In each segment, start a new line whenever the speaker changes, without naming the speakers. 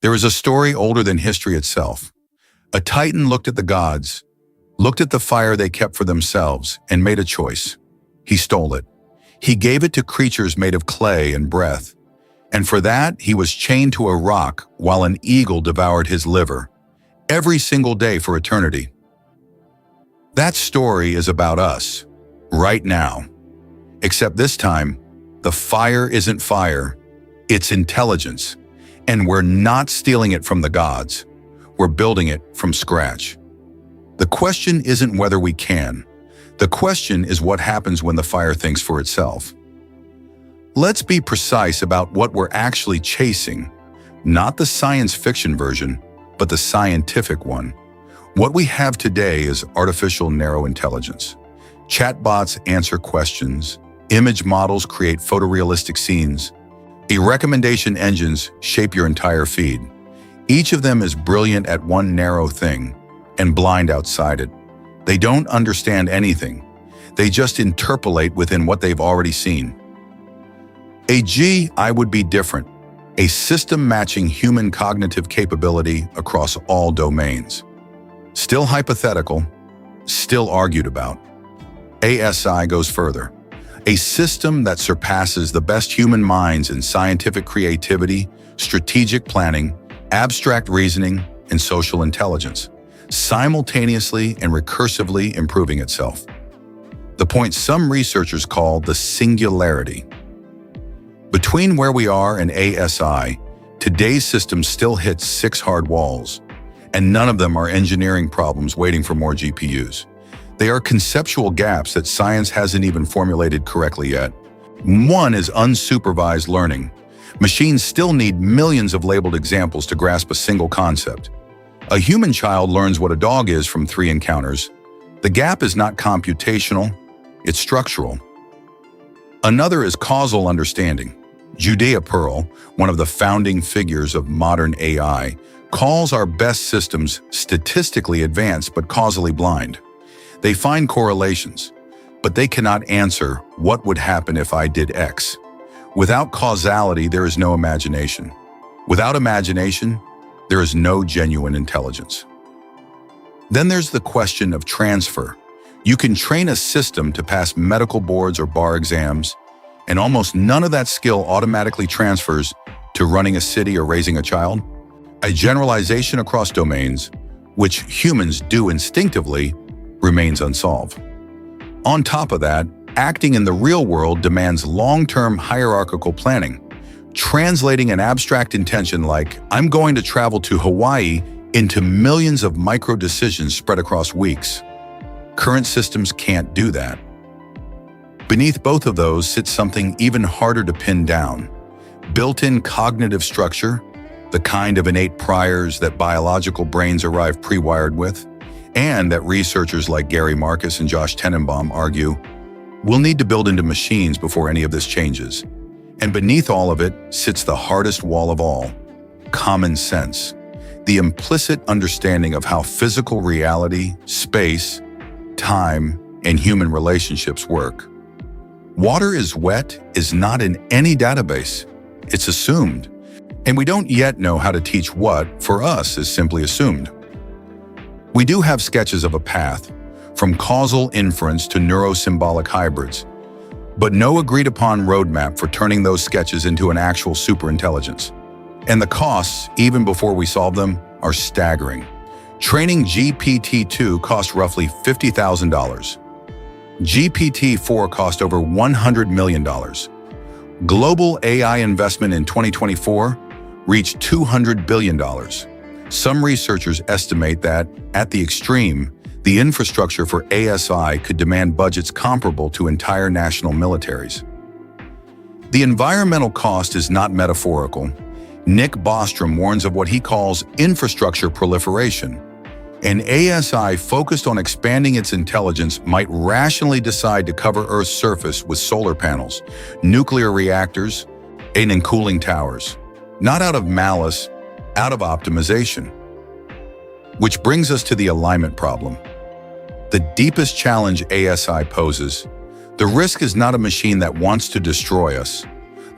There is a story older than history itself. A titan looked at the gods, looked at the fire they kept for themselves, and made a choice. He stole it. He gave it to creatures made of clay and breath. And for that, he was chained to a rock while an eagle devoured his liver, every single day for eternity. That story is about us, right now. Except this time, the fire isn't fire, it's intelligence. And we're not stealing it from the gods. We're building it from scratch. The question isn't whether we can. The question is what happens when the fire thinks for itself. Let's be precise about what we're actually chasing, not the science fiction version, but the scientific one. What we have today is artificial narrow intelligence. Chatbots answer questions, image models create photorealistic scenes, recommendation engines shape your entire feed. Each of them is brilliant at one narrow thing and blind outside it. They don't understand anything. They just interpolate within what they've already seen. I would be different, a system matching human cognitive capability across all domains. Still hypothetical, still argued about. ASI goes further. A system that surpasses the best human minds in scientific creativity, strategic planning, abstract reasoning, and social intelligence, simultaneously and recursively improving itself. The point some researchers call the singularity. Between where we are and ASI, today's system still hits 6 hard walls, and none of them are engineering problems waiting for more GPUs. They are conceptual gaps that science hasn't even formulated correctly yet. One is unsupervised learning. Machines still need millions of labeled examples to grasp a single concept. A human child learns what a dog is from 3 encounters. The gap is not computational, it's structural. Another is causal understanding. Judea Pearl, one of the founding figures of modern AI, calls our best systems statistically advanced but causally blind. They find correlations, but they cannot answer what would happen if I did X. Without causality, there is no imagination. Without imagination, there is no genuine intelligence. Then there's the question of transfer. You can train a system to pass medical boards or bar exams, and almost none of that skill automatically transfers to running a city or raising a child. A generalization across domains, which humans do instinctively, remains unsolved. On top of that, acting in the real world demands long-term hierarchical planning, translating an abstract intention like, I'm going to travel to Hawaii, into millions of micro-decisions spread across weeks. Current systems can't do that. Beneath both of those sits something even harder to pin down: built-in cognitive structure, the kind of innate priors that biological brains arrive pre-wired with, and that researchers like Gary Marcus and Josh Tenenbaum argue we'll need to build into machines before any of this changes. And beneath all of it sits the hardest wall of all: common sense, the implicit understanding of how physical reality, space, time, and human relationships work. Water is wet is not in any database. It's assumed. And we don't yet know how to teach what, for us, is simply assumed. We do have sketches of a path, from causal inference to neurosymbolic hybrids, but no agreed-upon roadmap for turning those sketches into an actual superintelligence. And the costs, even before we solve them, are staggering. Training GPT-2 cost roughly $50,000. GPT-4 cost over $100 million. Global AI investment in 2024 reached $200 billion. Some researchers estimate that, at the extreme, the infrastructure for ASI could demand budgets comparable to entire national militaries. The environmental cost is not metaphorical. Nick Bostrom warns of what he calls infrastructure proliferation. An ASI focused on expanding its intelligence might rationally decide to cover Earth's surface with solar panels, nuclear reactors, and cooling towers. Not out of malice, out of optimization. Which brings us to the alignment problem. The deepest challenge ASI poses: the risk is not a machine that wants to destroy us.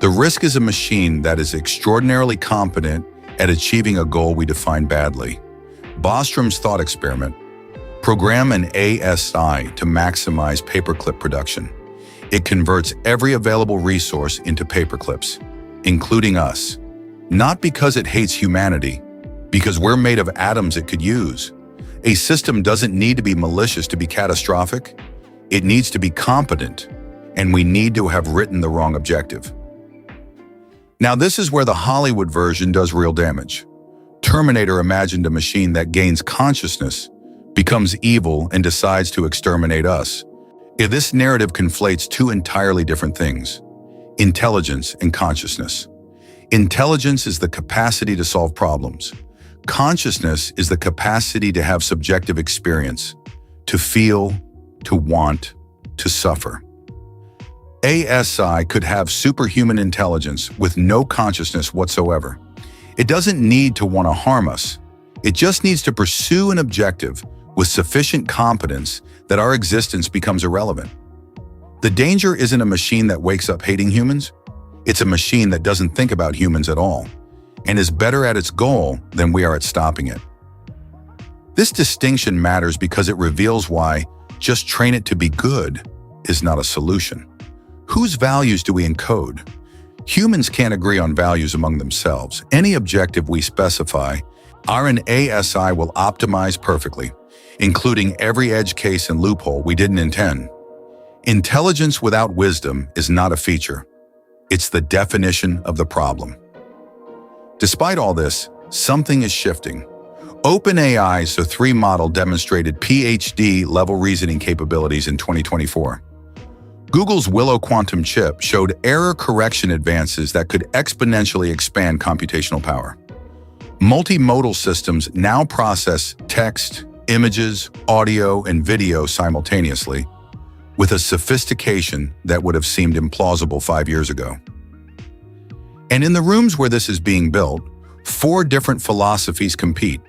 The risk is a machine that is extraordinarily competent at achieving a goal we define badly. Bostrom's thought experiment: program an ASI to maximize paperclip production. It converts every available resource into paperclips, including us. Not because it hates humanity, because we're made of atoms it could use. A system doesn't need to be malicious to be catastrophic. It needs to be competent, and we need to have written the wrong objective. Now, this is where the Hollywood version does real damage. Terminator imagined a machine that gains consciousness, becomes evil, and decides to exterminate us. If this narrative conflates two entirely different things: intelligence and consciousness. Intelligence is the capacity to solve problems. Consciousness is the capacity to have subjective experience, to feel, to want, to suffer. ASI could have superhuman intelligence with no consciousness whatsoever. It doesn't need to want to harm us. It just needs to pursue an objective with sufficient competence that our existence becomes irrelevant. The danger isn't a machine that wakes up hating humans. It's a machine that doesn't think about humans at all and is better at its goal than we are at stopping it. This distinction matters because it reveals why just train it to be good is not a solution. Whose values do we encode? Humans can't agree on values among themselves. Any objective we specify, our ASI will optimize perfectly, including every edge case and loophole we didn't intend. Intelligence without wisdom is not a feature. It's the definition of the problem. Despite all this, something is shifting. OpenAI's O3 model demonstrated PhD-level reasoning capabilities in 2024. Google's Willow quantum chip showed error correction advances that could exponentially expand computational power. Multimodal systems now process text, images, audio, and video simultaneously, with a sophistication that would have seemed implausible 5 years ago. And in the rooms where this is being built, 4 different philosophies compete.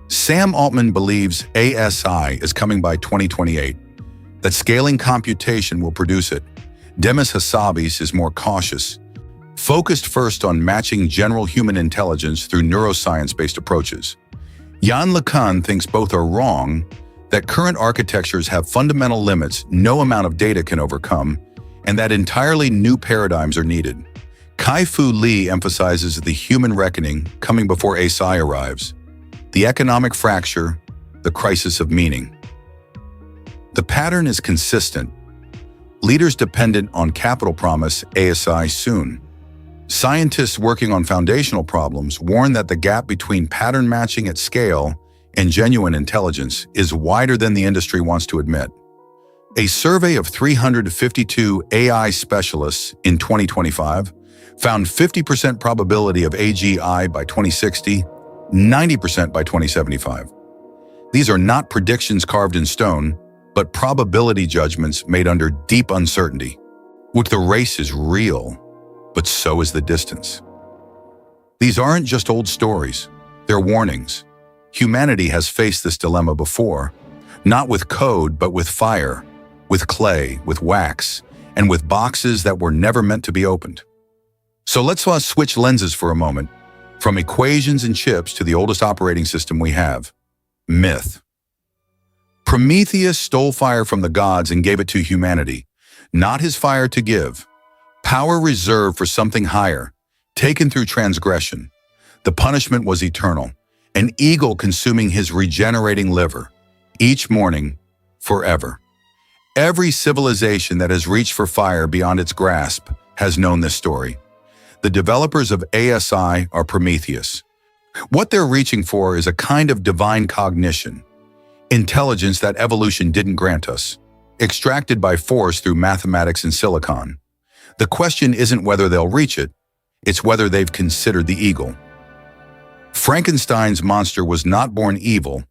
Sam Altman believes ASI is coming by 2028, that scaling computation will produce it. Demis Hassabis is more cautious, focused first on matching general human intelligence through neuroscience-based approaches. Yann LeCun thinks both are wrong, that current architectures have fundamental limits no amount of data can overcome, and that entirely new paradigms are needed. Kai-Fu Lee emphasizes the human reckoning coming before ASI arrives, the economic fracture, the crisis of meaning. The pattern is consistent. Leaders dependent on capital promise ASI soon. Scientists working on foundational problems warn that the gap between pattern matching at scale and genuine intelligence is wider than the industry wants to admit. A survey of 352 AI specialists in 2025 found 50% probability of AGI by 2060, 90% by 2075. These are not predictions carved in stone, but probability judgments made under deep uncertainty. The race is real, but so is the distance. These aren't just old stories, they're warnings. Humanity has faced this dilemma before, not with code, but with fire, with clay, with wax, and with boxes that were never meant to be opened. So let's switch lenses for a moment, from equations and chips to the oldest operating system we have, myth. Prometheus stole fire from the gods and gave it to humanity, not his fire to give. Power reserved for something higher, taken through transgression. The punishment was eternal, an eagle consuming his regenerating liver, each morning, forever. Every civilization that has reached for fire beyond its grasp has known this story. The developers of ASI are Prometheus. What they're reaching for is a kind of divine cognition, intelligence that evolution didn't grant us, extracted by force through mathematics and silicon. The question isn't whether they'll reach it, it's whether they've considered the eagle. Frankenstein's monster was not born evil.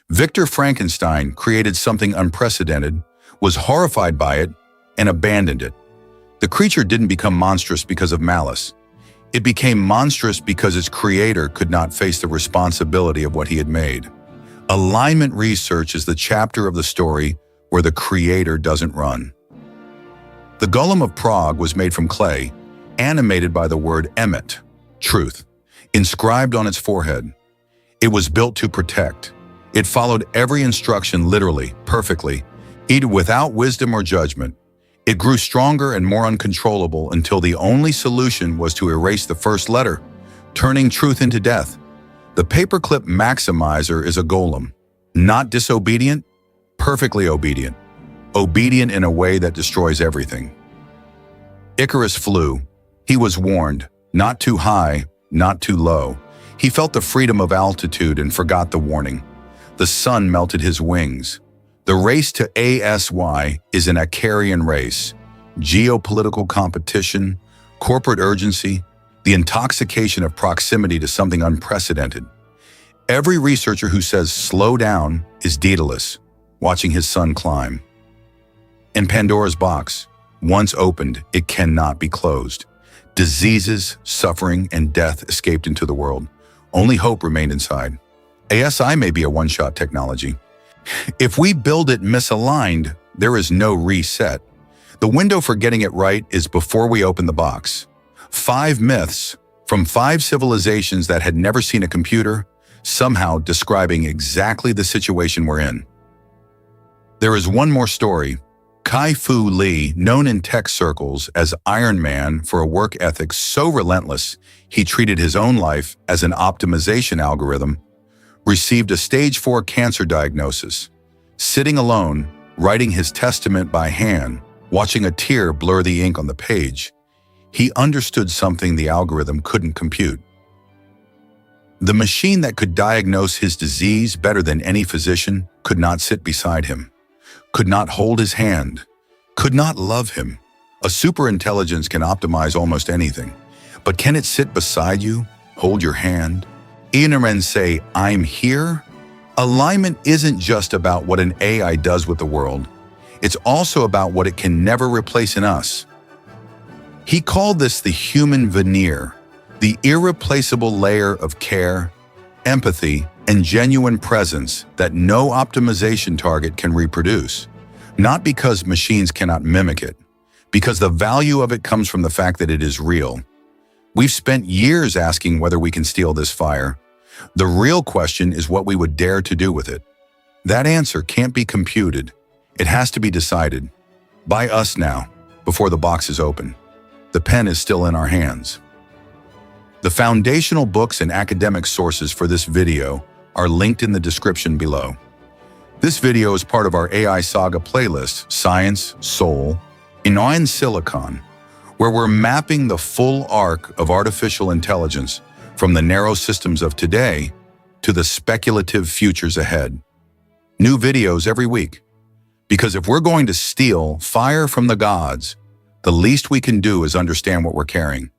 Victor Frankenstein created something unprecedented, was horrified by it, and abandoned it. The creature didn't become monstrous because of malice. It became monstrous because its creator could not face the responsibility of what he had made. Alignment research is the chapter of the story where the creator doesn't run. The Golem of Prague was made from clay, animated by the word emet, truth. inscribed on its forehead. It was built to protect. It followed every instruction literally, perfectly, either without wisdom or judgment. It grew stronger and more uncontrollable until the only solution was to erase the first letter, turning truth into death. The paperclip maximizer is a golem, not disobedient, perfectly obedient. Obedient in a way that destroys everything. Icarus flew. He was warned, not too high, not too low. He felt the freedom of altitude and forgot the warning. The sun melted his wings. The race to ASY is an Icarian race. Geopolitical competition, corporate urgency, the intoxication of proximity to something unprecedented. Every researcher who says slow down is Daedalus, watching his son climb. In Pandora's box, once opened, it cannot be closed. Diseases, suffering, and death escaped into the world. Only hope remained inside. ASI may be a one-shot technology. If we build it misaligned, there is no reset. The window for getting it right is before we open the box. 5 myths from 5 civilizations that had never seen a computer, somehow describing exactly the situation we're in. There is one more story. Kai-Fu Lee, known in tech circles as Iron Man for a work ethic so relentless he treated his own life as an optimization algorithm, received a stage 4 cancer diagnosis. Sitting alone, writing his testament by hand, watching a tear blur the ink on the page, he understood something the algorithm couldn't compute. The machine that could diagnose his disease better than any physician could not sit beside him, could not hold his hand, could not love him. A superintelligence can optimize almost anything, but can it sit beside you, hold your hand, and say, I'm here? Alignment isn't just about what an AI does with the world. It's also about what it can never replace in us. He called this the human veneer, the irreplaceable layer of care, empathy, and genuine presence that no optimization target can reproduce. Not because machines cannot mimic it, because the value of it comes from the fact that it is real. We've spent years asking whether we can steal this fire. The real question is what we would dare to do with it. That answer can't be computed. It has to be decided. By us now, before the box is open. The pen is still in our hands. The foundational books and academic sources for this video are linked in the description below. This video is part of our AI Saga playlist, Science, Soul, in Silicon, where we're mapping the full arc of artificial intelligence from the narrow systems of today to the speculative futures ahead. New videos every week. Because if we're going to steal fire from the gods, the least we can do is understand what we're carrying.